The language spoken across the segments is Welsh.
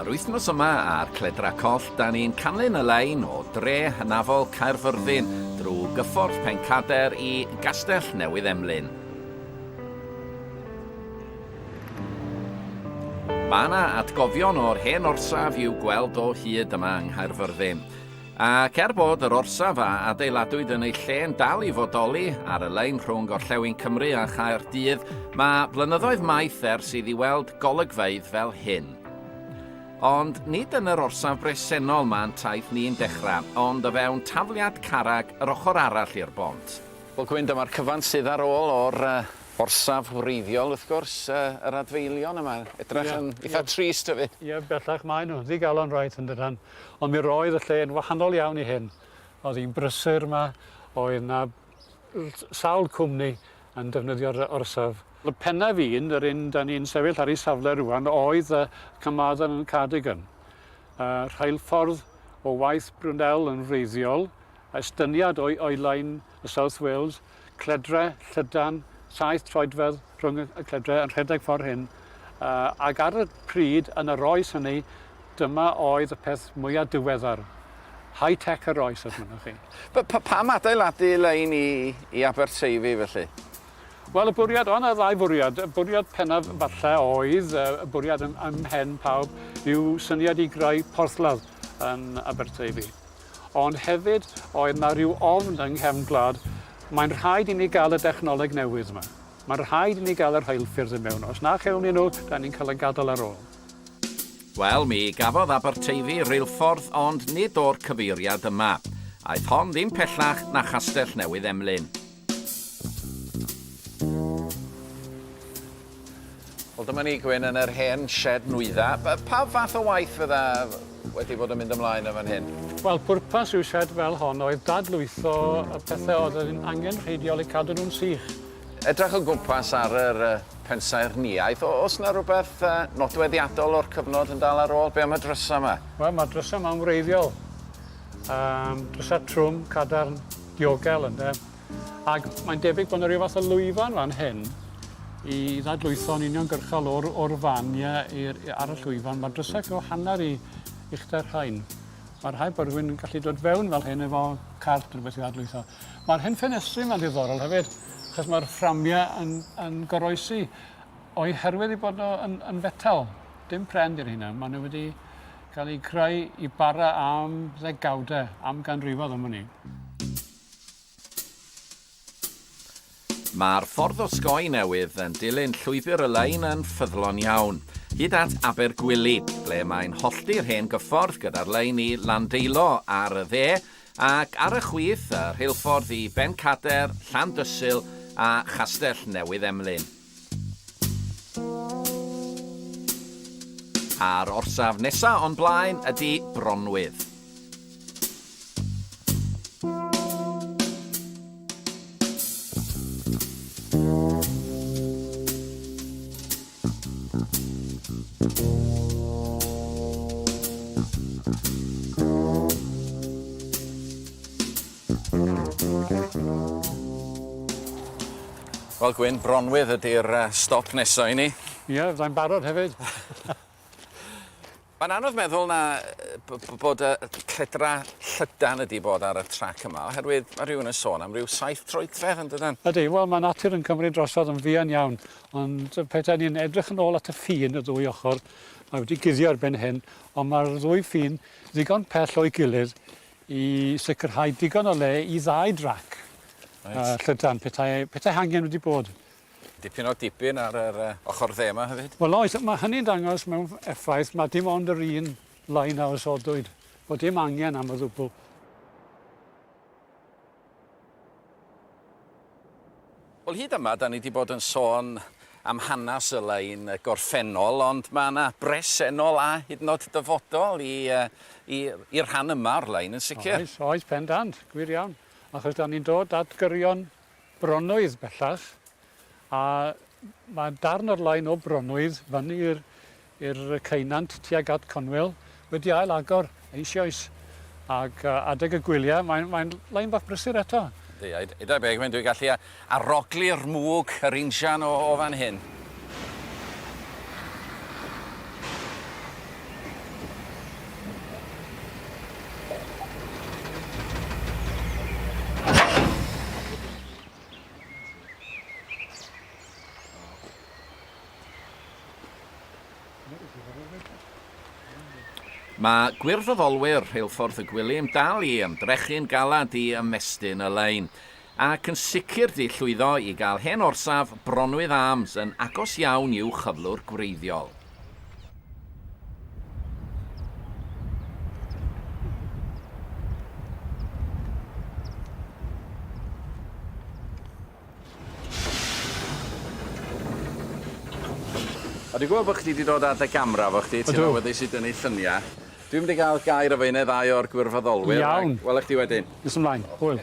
Yr wythnos yma ar Cledrau Coll, da ni'n canlyn y lein o dre hynafol Caerfyrddin drwy gyffordd Pencader i Gastell Newydd Emlyn. Mae yna atgofion o'r hen orsaf i'w gweld o hyd yma yng Nghaerfyrddin. Ac bod yr orsaf a adeiladwyd yn ei lle'n dal i fodoli ar y lein rhwng Gorllewin Cymru a Chaerdydd, mae blynyddoedd maith ers iddi weld golygfeydd fel hyn. Ond nid yn yr orsaf bresennol mae'n taith ni'n dechrau, ond o fewn tafliad carreg yr ochr arall i'r bont. Wel, Gwyn, dyma'r cyfan sydd ar ôl o'r orsaf wreiddiol, wrth gwrs, yr adfeilion yma. Edrych yn eitha trist o fi. Ie, bellach mae nhw, ddigalon rhaid yn dydyn. Ond mi roedd y lle yn wahanol iawn i hyn. Oedd hi'n brysur yma, oedd yna sawl cwmni yn defnyddio'r orsaf. Y penna fi'n, yr un da ni'n sefyll ar ei safle rwan, oedd y Carmarthen yn Cardigan. Reilffordd o waith Brunel yn wreiddiol, estyniad o'i lain y South Wales, Cledrau, Llydan, 7 troedfedd rhwng y Cledrau yn rhedeg ffordd hyn. Ac ar y pryd, yn yr oes hynny, dyma oedd y peth mwyaf diweddar. High-tech yr oes, os mynnwch chi. Pam adeiladu lein i Aberteifi felly? Wel, y bwriad, o'na ddau bwriad. Y bwriad pennaf falle oedd, y bwriad ymhen pawb, yw syniad i greu porthladd yn Aberteifi. Ond hefyd, oedd yna rhyw ofn yng nghefn gwlad, mae'n rhaid i ni gael y dechnoleg newydd yma. Mae'n rhaid i ni gael yr reilffordd yn mewn. Os na chewn ni nhw, da ni'n cael y gadael ar ôl. Wel, mi gafodd Aberteifi reilffordd, ond nid o'r cyfeiriad yma. Aeth hon ddim pellach na Gastell Newydd Emlyn. Wel, dyma ni, Gwyn, yn yr hen shed nwydda. Pa fath o waith fydda wedi bod yn mynd ymlaen yn fan hyn? Wel, pwrpas yw shed fel hon oedd dadlwytho y pethau oedd yn angen rheidiol i cadw nhw'n sych. Edrych o gwmpas ar yr pensaernïaeth, oes yna rhywbeth nodweddiadol o'r cyfnod yn dal ar ôl? Be am y drysa yma? Wel, mae drysa yma'n wreiddiol. Drysa trwm, cadarn, diogel, ynddo. Ac mae'n debyg bod yna rhyw fath o lwyfan fan hyn i ddadlwytho'n uniongyrchol o'r fania ar y llwyfan. Mae drysau o hanner i uchder rhain. Mae'r rhai bod rhywun yn gallu dod fewn fel hyn efo cart rhywbeth i ddadlwytho. Mae'r hyn ffenestri yma'n ddiddorol hefyd, achos mae'r fframiau yn goroesi oherwydd i bod nhw yn fetal. Dim pren di'r hynna. Maen nhw wedi cael eu creu i bara am ddegawdau, am ganrifoedd am hynny. Mae'r ffordd osgoi newydd yn dilyn llwybr y lein yn ffyddlon iawn, hyd at Abergwili, ble mae'n hollti'r hen gyffordd gyda'r lein i Landeilo ar y dde, ac ar y chwith y rheilffordd i Pencader, Llandysul a Gastell Newydd Emlyn. A'r orsaf nesaf o'n blaen ydy Bronwydd. Wel, Gwyn, Bronwydd ydy'r stop nesaf i ni. Ie, fyddai'n barod hefyd. Mae'n anodd meddwl na bod y Cledrau Llydan ydi bod ar y trac yma, oherwydd mae rhywun yn sôn am ryw 7 troedfedd yn dydyn. Ydy, wel, mae natur yn cymryd drosodd yn fuan iawn, ond pethau ni'n edrych yn ôl at y ffin y ddwy ochr, mae wedi guddio ar ben hyn, ond mae'r ddwy ffin ddigon pell o'i gilydd i sicrhau digon o le i ddau drac. Llydan, pethau hangen wedi bod. Dipyn o dipyn ar yr ochr dde yma hefyd. Wel oes, mae hynny'n dangos mewn effaith, mae dim ond yr un lain a osodwyd, bod dim angen am y ddwbl. Wel, hyd yma, da ni wedi bod yn sôn am hanes y lein gorffennol, ond mae yna bresennol a hyd yn oed dyfodol i'r rhan yma o'r lein yn sicr. Oes, pendant, gwir iawn. Achos da ni'n dod at gyrion Bronwydd bellach, a mae darn o'r lain o Bronwydd fyny i'r ceunant tuag at Conwyl wedi ail agor eisoes. Ac adeg y gwyliau, mae'n lain bach brysur eto. Iddo beg, dwi'n gallu aroglu'r mwg yr injan o fan hyn. Mae gwirfoddolwyr reilffordd y Gwilym dal i ymdrechu'n galad i ymestyn y lein, ac yn sicr di llwyddo i gael hen orsaf bronwydd arms yn agos iawn i'w chyflwr gwreiddiol. A dwi'n gwybod bod chdi wedi dod ar dy gamra fo chdi, ti'n awyddus i dynnu lluniau. Dwi'n mynd i gael gair o fe neu ddau o'r gwirfoddolwyr. Iawn. Wel, chdi wedyn. Nes ymlaen, hwyl.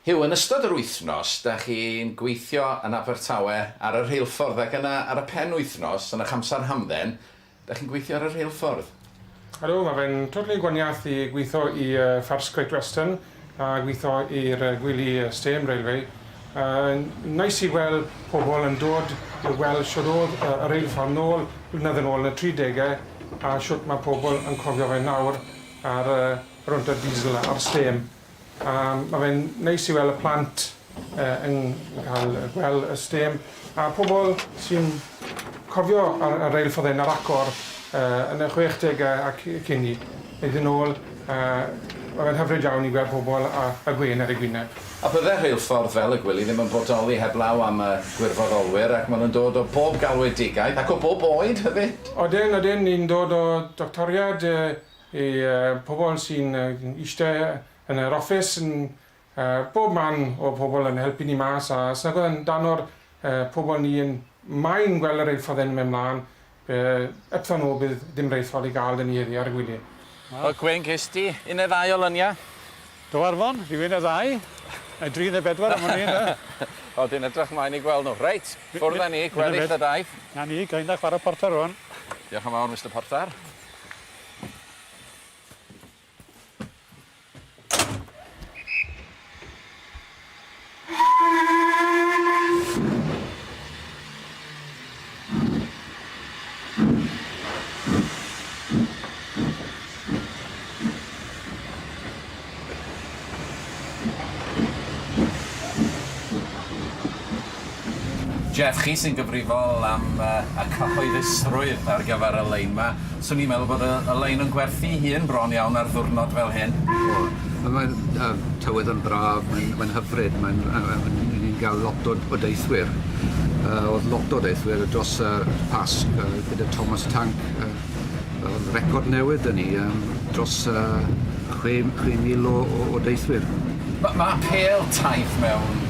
Hyw, yn ystod yr wythnos, da chi'n gweithio yn Abertawe ar y reilffordd ac yna ar y pen wythnos, yn eich amser hamdden, da chi'n gweithio ar y reilffordd. Helo, mae fe'n totally gwaniaeth i gweithio i Ffars Great Western a gweithio i'r gwely Stêm Railway. Nais i weld pobl yn dod i weld siwt oedd y reilffordd nôl, blynedd yn ôl yn y 30au, a siwt mae pobl yn cofio fe nawr ar rwnt y diesel a'r Stêm. Mae fe'n neis i weld y plant yn cael gweld y Stêm, a pobl sy'n cofio y reilffordd yn yr acor yn y 60au ac cyn i. Iddyn nhw, mae fe'n hyfryd iawn i gweld pobl a gwein ar ei gwyneb. A bydde reilffordd fel y gwely ddim yn bodoli heblaw am y gwirfoddolwyr ac maen nhw'n dod o bob galwedigaeth ac o bob oed hefyd. Odyn, ni'n dod o doctoriad i pobl sy'n eistedd yn yr office, bob man o pobl yn helpu ni mas, a snag oedd yn dan o'r pobl ni yn maen gweld y reilffordd yn mynd mlaen, epthon nhw bydd dim reilffordd i gael dyn ni heddi ar y gwely. O Gwen, ges ti un neu ddau o lyniau? Do Arfon, rhywun y ddau. A 3 neu 4 am hynny, yna. O, dwi'n edrych mlaen i gweld nhw. Reit, ffwrdd â ni, gweddill y daith. Na ni, gael na chwarae portar rwan. Diolch yn fawr, Mr Portar. Jeff, chi sy'n gyfrifol am y cyhoeddusrwydd ar gyfer y lein yma. Swn i'n meddwl bod y lein yn gwerthu hun bron iawn ar ddiwrnod fel hyn. Mae'n tywydd yn braf, mae'n hyfryd, ni'n cael lot o deithwyr. Oedd lot o deithwyr dros y Pasg gyda Thomas Tank, record newydd yn ni, dros 6,000 o deithwyr. Mae pêl taith mewn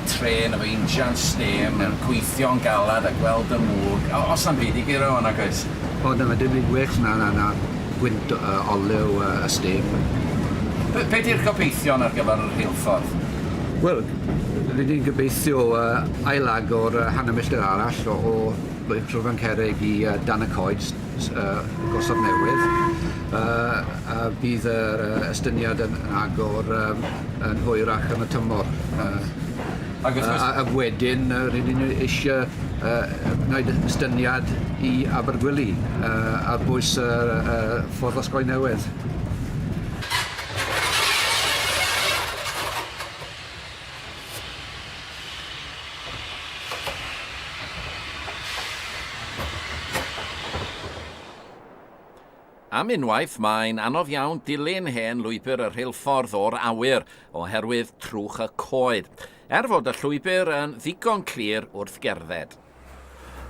tren efo injan Stêm yn gweithio'n galad a gweld y mwg. Os na'n byd i giro hwnna, gweis? O, dyma dim byd gwech na gwynt olew y Stêm. Be di'r gobeithio ar gyfer yr reilffordd? Wel, rydyn ni'n gobeithio ailagor hanner milltir arall o Rwyfan Cerrig i Dan y Coed, Gosod Newydd. Bydd yr estyniad yn agor yn hwyrach yn y tymor. A wedyn, rydyn ni eisiau gwneud estyniad i Abergwili ar bwys ffordd osgoi newydd. Am unwaith, mae'n anodd iawn dilyn hen lwybr y reilffordd o'r awyr oherwydd trwch y coed. Fod y llwybr yn ddigon clir wrth gerdded.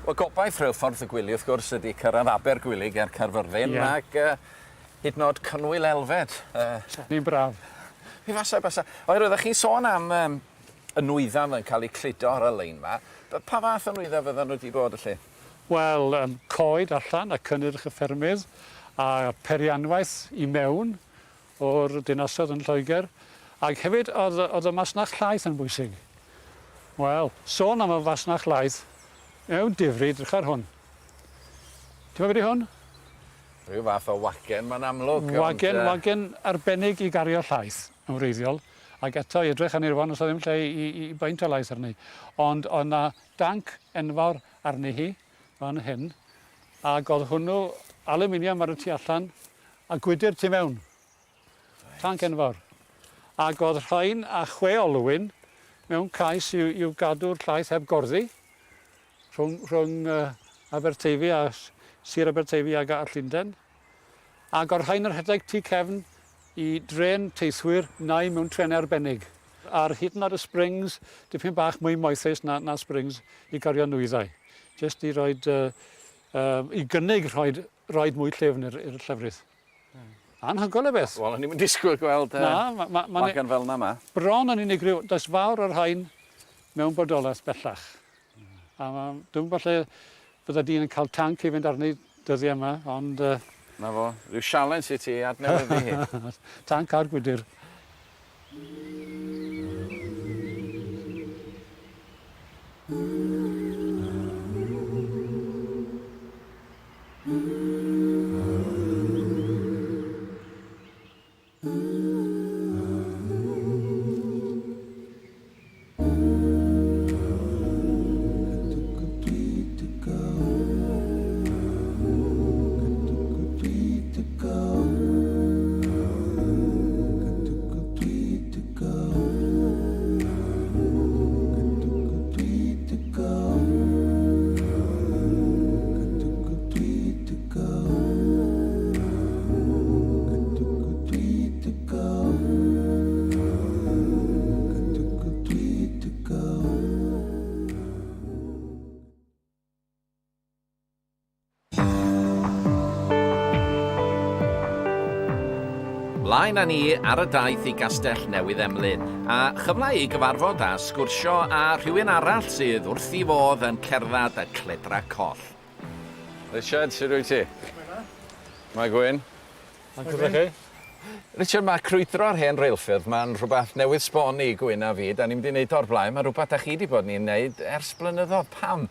Wel, gobaith reilffordd y gwely, wrth gwrs, ydy cyrraedd Abergwili ger Caerfyrddin ac hyd yn oed Cynwyl Elfed. Ni'n braf. Mi fasa. Oherwydd, ydych chi'n sôn am y nwyddaf yn cael ei cludo ar y lein yma. Pa fath o nwyddaf fydden nhw wedi bod y lle? Wel, coed allan a cynnyrch y ffermydd a perianwaith i mewn o'r dinasoedd yn Lloegr. Ac hefyd, oedd y masnach llaeth yn bwysig. Wel, sôn am y masnach llaeth, mewn difri, drach ar hwn. Ti'n meddwl hwn? Rhyw fath o wagen, mae'n amlwg. Wagen arbennig i gario llaeth yn wreiddiol. Ac eto, i edrych arni rwan, os oedd ddim lle i baint o laeth arni. Ond oedd yna danc enfawr arni hi, fan hyn. Ac oedd hwnnw aluminium ar y tu allan, a gwydr tu mewn. Tanc enfawr. Ac oedd rhain a 6 olwyn mewn cais i'w gadw'r llaeth heb gorddi rhwng Aberteifi a Sir Aberteifi ag a Llundain. Ac o'r rhain yr rhedeg tu cefn I dren teithwyr neu mewn trenau arbennig. Ar hyd yn ar y Springs, dipyn bach mwy moethus na Springs I gario nwyddau. Just I roed, I gynnig roed mwy llefn i'r llefrith. Anhygoel y beth. Wel, o'n i'n disgwyl gweld magan fel na ma. Bron yn unigryw, does fawr o'r rhain mewn bodolaeth bellach. A dwi'n falle bydda dyn yn cael tanc I fynd arni dyddiau yma, ond... Na fo, rhyw sialens I ti adnewid I hi. Tanc ar gwydyr. Mlaen â ni ar y daith I Gastell Newydd Emlyn, a chyfle I gyfarfod a sgwrsio a rhywun arall sydd wrth I fodd yn cerdded y Cledrau Coll. Richard, sydd rwy ti? Mae Gwyn. Mae'n gyda chi? Richard, mae crwydro'r hen reilffordd, mae'n rhywbeth newydd sbon I Gwyn a fi, da ni'n mynd I wneud o'r blaen, mae rhywbeth a chi wedi bod ni'n wneud ers blynyddoedd. Pam?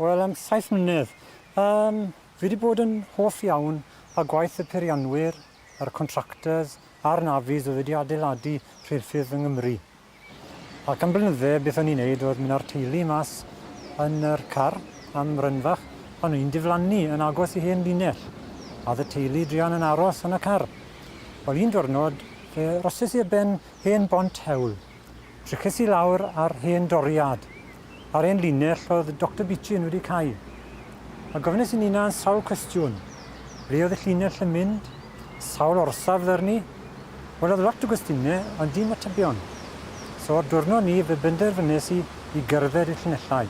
Wel, 7 mlynedd. Fi wedi bod yn hoff iawn a gwaith y peirianwyr, yr contractors a'r nafis oedd wedi adeiladu rheilffyrdd yng Nghymru. Ac am blynydde beth o'n i'n neud oedd mynd â'r teulu mas yn yr car am rynfach, ond o'n i'n diflannu yn agos I hen linell. A oedd y teulu drian yn aros yn y car. Wel, un diwrnod, roses I ben hen bont hewl. Drychus I lawr ar hen doriad. Ar hen linell oedd Dr Beechin wedi cael. A gofynes I Nina yn sawl cwestiwn. Ble oedd y llinell yn mynd? Sawl orsaf ddyrni? Wel, oedd lot o gwestiynau, ond dim atebion. So, o'r diwrnod ni, fe benderfynnes I gerdded I llinellau,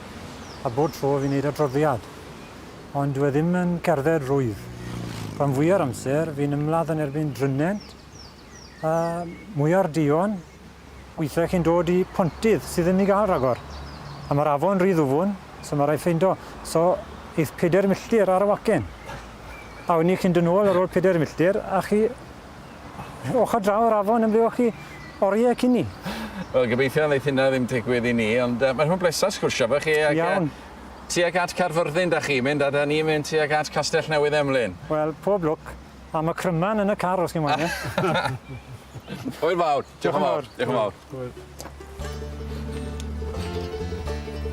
a bod tro fi'n neud adroddiad. Ond dwi ddim yn gerdded rwydd. Rhan fwy o'r amser, fi'n ymladd yn erbyn drynent, mwyar dion, weithiau chi'n dod I pontydd sydd ddim I gael ragor. A mae'r afon rhy ddwfwn, so mae rai ffeindo. So, eith 4 milltir ar y wacen. A wni chi'n dod nôl ar ôl 4 milltir, a chi ochr draw yr afon yn byw chi oriau cyn ni. Wel, gobeithio wneud hynna ddim digwydd I ni, ond mae'n blesau sgwrsio fo chi. Iawn. Tuag at Caerfyrddin da chi mynd, a da ni'n mynd tuag at Gastell Newydd Emlyn. Wel, pob lwc. A mae cryman yn y car os chi'n mwyn. Hwyl fawr. Diolch yn fawr. Diolch yn fawr.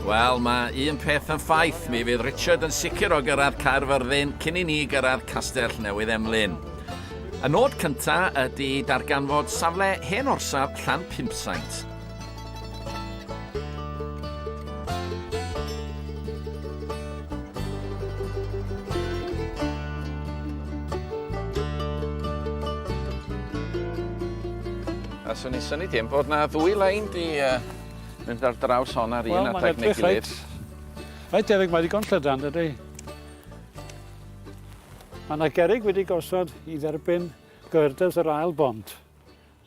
Wel, mae un peth yn ffaith. Mi fydd Richard yn sicr o gyrraedd Caerfyrddin cyn I ni gyrraedd Castell Newydd Emlyn. Y nod cyntaf ydy darganfod safle hen orsaf Llan Pimpsaint. A swn i'n syni dim bod na 2 lein di mynd ar draws hon ar un adeg neu gilydd. Rhaid debyg mae digon llydan, dydy. Mae yna gerig wedi gosod I dderbyn gyrdys yr ail bont.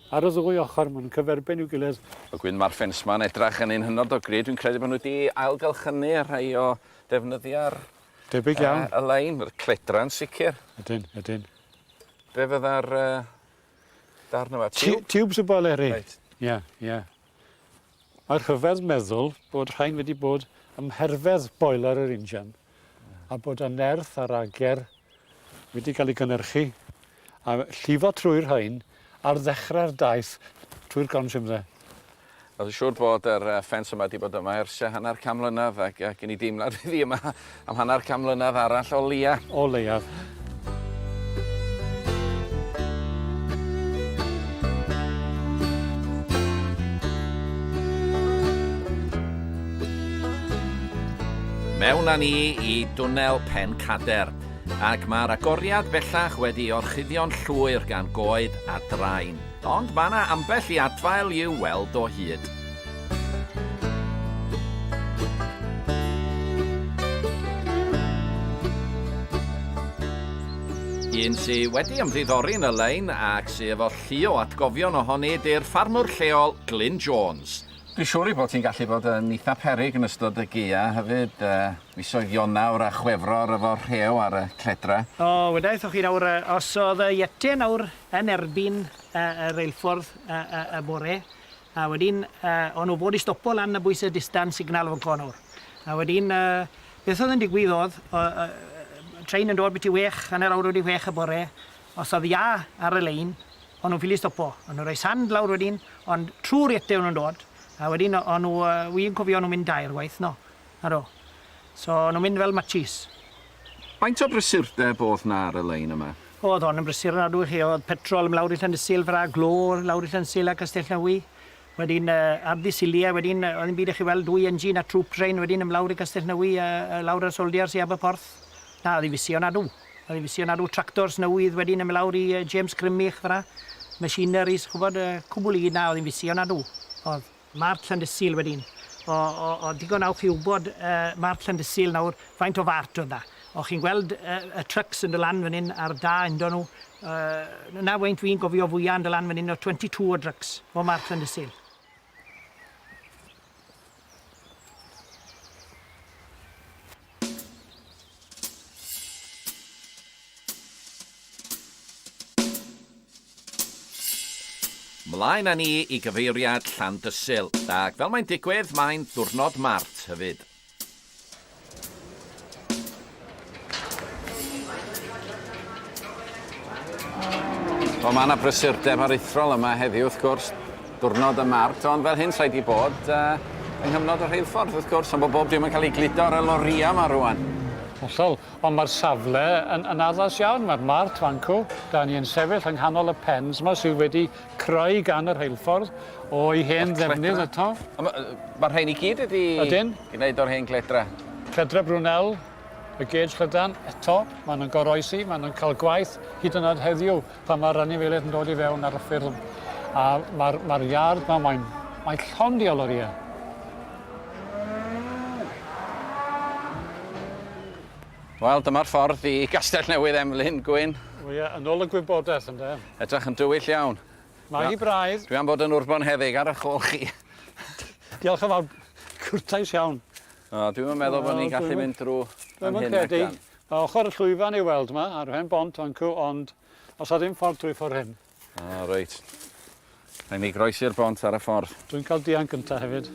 Ar y 2 ochr maen cyferbyn i'w gilydd. O Gwyn ma'r ffens ma'n edrach yn un hynod o gred. Dwi'n credu bod nhw wedi ailgylchynu rhai o defnyddio'r Debyg iawn. Y lein, yr Cledrau'n sicr. Ydyn. Be fydda'r darn yma? Tubes y boleri. Right. Ie. Mae'r rhyfedd meddwl bod rhain wedi bod ymherfedd boiler yr injan a bod y nerth a'r ager wedi cael ei gynnyrchu a llifo trwy'r rhain ar ddechrau'r daith trwy'r gonsiwmdde. Oedd yn siŵr bod yr ffens yma wedi bod yma ers hanner cam mlynedd ac gen I deimlad iddi yma am hanner cam mlynedd arall o leia. O leiaf. Mewn â ni I dwnnel Pen Cader, ac mae'r agoriad bellach wedi orchuddio'n llwyr gan goed a draen. Ond mae yna ambell I adfail i'w weld o hyd. Un sydd wedi ymddiddori'n y lein ac sydd efo llu o atgofion ohoni di'r ffarmwr lleol Glyn Jones. Dwi'n siŵr I bod ti'n gallu bod yn eitha peryg yn ystod y gia hefyd. Misoedd Ionawr a Chwefror efo rhew ar y Cledrau. O, wedaeth o'ch chi nawr, os oedd y iete nawr yn erbyn y reilffordd y bore, a wedyn, o'n nhw fod I stopo lan y bwys y distan signal fo'n co nawr. A wedyn, beth oedd yn digwydd oedd, trein yn dod beth I wech, hanner awr wedi wech y bore, os oedd ia ar y lein, o'n nhw'n ffili stopo. O'n nhw'n rhoi sand lawr wedyn, ond trwy'r iete o'n nhw'n dod, a wedyn o'n nhw, wy'n cofio o'n nhw'n mynd dair gwaith, no. Aro. So o'n nhw'n mynd fel matchis. Faint o brysurdeb oedd na ar y lein yma? Oedd o'n yn brysur yn adw chi, oedd petrol ym lawr I Llandysil fra, glor lawr I Llandysil a Castell Newydd. Wedyn ar ddisilia, wedyn oedd yn byd I chi weld dwy engine a troop train, wedyn ym lawr I Castell Newydd, lawr y soldiers I Aberporth. Na, oedd I fysi o'n adw. Oedd I fysi o'n adw tractors newydd wedyn ym lawr I James Grimmich fra. Machineries, chwbod, cwbl I na, oedd I fysi o'n adw. Oedd Mart Llandysil wedyn. O digon awch I wybod Mart Llandysil nawr, faint o fart oedd da. O chi'n gweld y trucks yn dy lan fan hyn ar da yndo nhw. Na weint fi'n gofio fwyaf yn dy lan fan hyn o 22 o trucks o Mart Llandysil. Mlaen â ni I gyfeiriad Llandysil, ac fel mae'n digwydd, mae'n diwrnod Mart hefyd. Wel, mae yna brysurdeb aruthrol yma heddiw, wrth gwrs, diwrnod y Mart, ond fel hyn rhaid I bod yng nghyfnod y reilffordd, wrth gwrs, ond bod bob dim yn cael ei gludo ar y loria yma rwan. Hollol, ond mae'r safle yn addas iawn, mae'r Mart fancw. Da ni'n sefyll yng nghanol y pens yma sydd wedi creu gan yr reilffordd o'i hen ddefnydd eto. Mae'r rhain I gyd wedi gwneud o'r hen Cledrau. Cledrau Brwnel, y gauge Llydan, eto, maen nhw'n goroesi, maen nhw'n cael gwaith hyd yn oed heddiw pan mae'r anifeiliaid yn dod I fewn ar y ffyrdd. A mae'r iard yma, mae'n llondi o loriau. Wel, dyma'r ffordd I Gastell Newydd Emlyn, Gwyn. O ie, yn ôl y gwybodaeth ynddo. Edrych yn dywyll iawn. Mae hi braidd. Dwi am bod yn wrbon heddig ar y chôl chi. Diolch yn fawr, cwrtais iawn. Dwi'n meddwl bod ni'n gallu mynd drwy am hyn ac dan. Ochr y llwyfan I weld yma, ar hen bont fancw, ond os a ddim ffordd drwy ffordd hyn. Reit. Rhaid ni groesi'r bont ar y ffordd. Dwi'n cael dian gyntaf hefyd.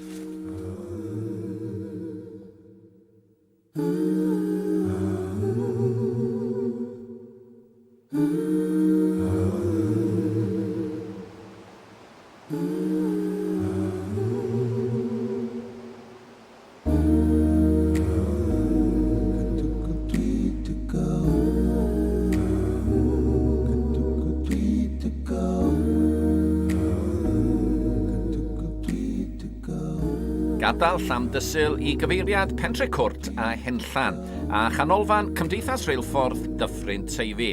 Gadael Llandysil I gyfeiriad Pentre Cwrt a Henllan a chanolfan Cymdeithas Reilffordd Dyffryn Teifi.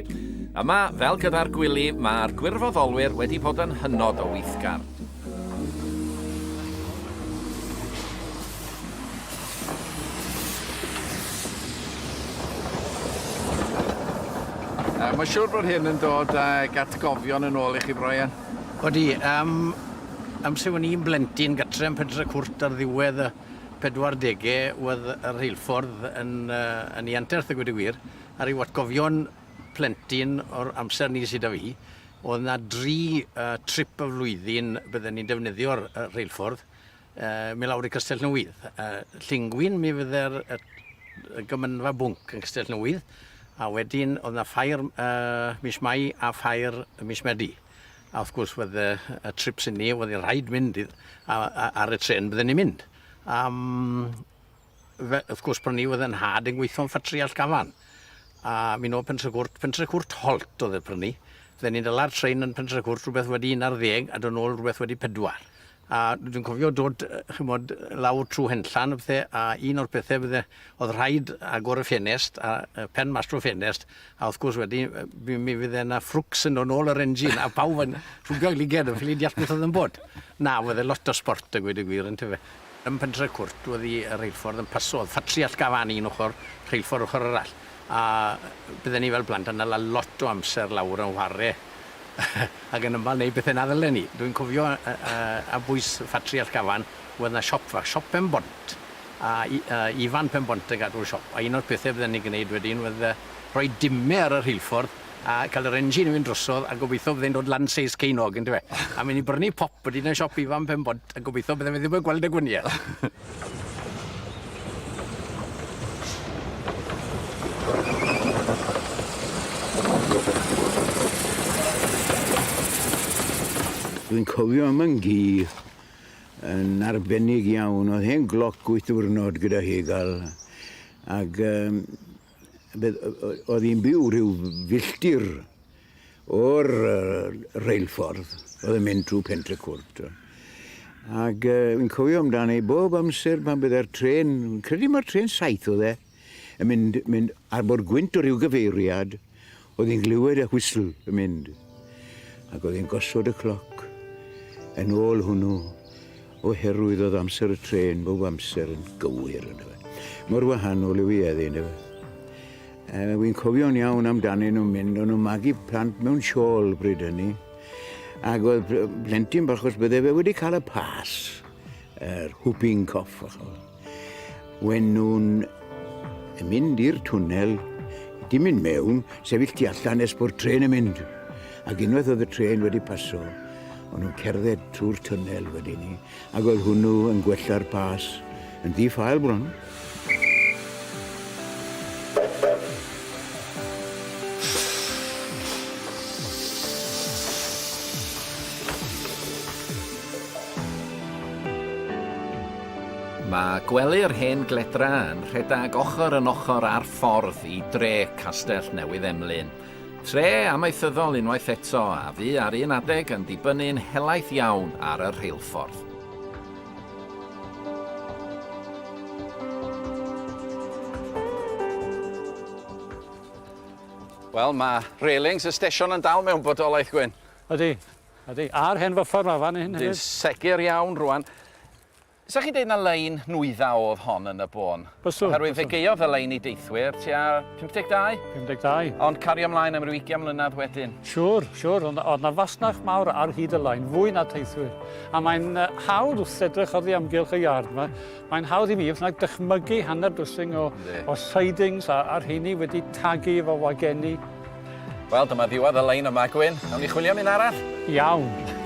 Yma, fel gyda'r gwili, mae'r gwirfoddolwyr wedi bod yn hynod o weithgar. Mae'n siŵr bod hyn yn dod ag atgofion yn ôl I chi, Brian? Odi, amser o'n i'n blentyn gatre yn Pentre Cwrt ar ddiwedd y 40au oedd y reilffordd yn ei anterth y gwyd y gwir. Ar ei watgofion plentyn o'r amser ni sydd â fi, oedd yna 3 trip y flwyddyn bydden ni'n defnyddio'r reilffordd mi lawr I Castell Newydd. Llingwyn mi fydde'r gymynfa bwnc yn Castell Newydd, a wedyn oedd yna ffair mis Mai a ffair mis Medi. A wrth gwrs, oedd y trips yn ni, oedd i'n rhaid mynd ar y tren bydden ni'n mynd. Wrth gwrs, bron ni oedd yn had yn gweithio'n ffatri all gafan. A mi nôl Pentre Cwrt holt oedd y prynu. Fydden ni'n dyla'r tren yn Pentre Cwrt rhywbeth wedi 11 a dod nôl rhywbeth wedi 4. A dwi'n cofio dod chymod, lawr trwy Henllan, a un o'r bethau oedd rhaid agor y ffenest, a pen mas trwy ffenest, a wrth gwrs wedi, mi fydd yna ffrwcs yn ôl yr engine, a pawb yn rhwgio i liged, yn ffili deall beth oedd yn bod. Na, oedd e lot o sport y gweud y gwir yn tyfu. Ym pentre cwrt, oedd y reilffordd yn paso, oedd ffatri all gafan un ochr, reilffordd ochr arall. A bydden ni fel blant yn ala lot o amser lawr yn ware. Ac yn ymal neu beth yna ddylen ni. Dwi'n cofio a bwys ffatri all gafan, oedd yna siop fach, siop pen bont. A ifan pen bont y gadw'r siop. A un o'r pethau bydden ni gwneud wedyn oedd rhoi dimau ar y rheilffordd a cael yr engine yn mynd drosodd a gobeithio bydde'n dod lan 6 ceinog yn dweud. A mynd i brynu pop wedyn y siop ifan pen bont a gobeithio bydde'n ddim yn gweld y gwniau. Dwi'n cofio am yn gi yn arbennig iawn. Oedd hen gloc 8 diwrnod gyda hi gael. Ac oedd hi'n byw rhyw filltir o'r reilffordd. Oedd yn mynd trwy pentre cwrt. Ac fi'n cofio amdani bob amser pan byddai'r tren, credu mae'r tren 7 oedd e, yn mynd ar bord gwynt o ryw gyfeiriad. Oedd hi'n glywed y whistle yn mynd. Ac oedd hi'n gosod y cloc. Yn ôl hwnnw, oherwydd oedd amser y tren, bob amser yn gywir. Mor wahanol yw i eddi. Wy'n cofio'n iawn amdani nhw'n mynd, o'n nhw'n magu plant mewn siôl bryd hynny. Ac oedd plentyn bach os bydde fe wedi cael y pas, yr whooping cough. Wen nhw'n mynd i'r twnnel, dim mynd mewn, sefyll tu allan nes bod tren yn mynd. Ac unwaith oedd y tren wedi paso, o'n nhw'n cerdded trwy'r twnnel wedyn ni, ac oedd hwnnw yn gwella'r pas yn ddiffael bron. Mae gwely'r hen Cledrau yn rhedag ochr yn ochr ar ffordd i dre Gastell Newydd Emlyn. Tre amaethyddol unwaith eto a fu ar un adeg yn dibynnu'n helaeth iawn ar y rheilffordd. Wel, mae railings y stesiwn yn dal mewn bodolaeth Gwyn. Ydy. A'r hen fyffor ma fan hyn. Dwi'n segur iawn rwan. Sa chi dweud na lein nwydda oedd hon yn y bôn? Byswn. Oherwydd fe geodd y lein i deithwyr tua 52? 52. Ond cario ymlaen am ryw 20 mlynedd wedyn? Siwr. Oedd na fasnach mawr ar hyd y lein, fwy na teithwyr. A mae'n hawdd wrth edrych oddi amgylch y iard yma. Mae'n hawdd i mi wrth dychmygu hanner dwsing o sidings a'r heini wedi tagu efo wageni. Wel, dyma ddiwedd y lein yma, Gwyn. Nawn ni chwilio am un arall? Iawn.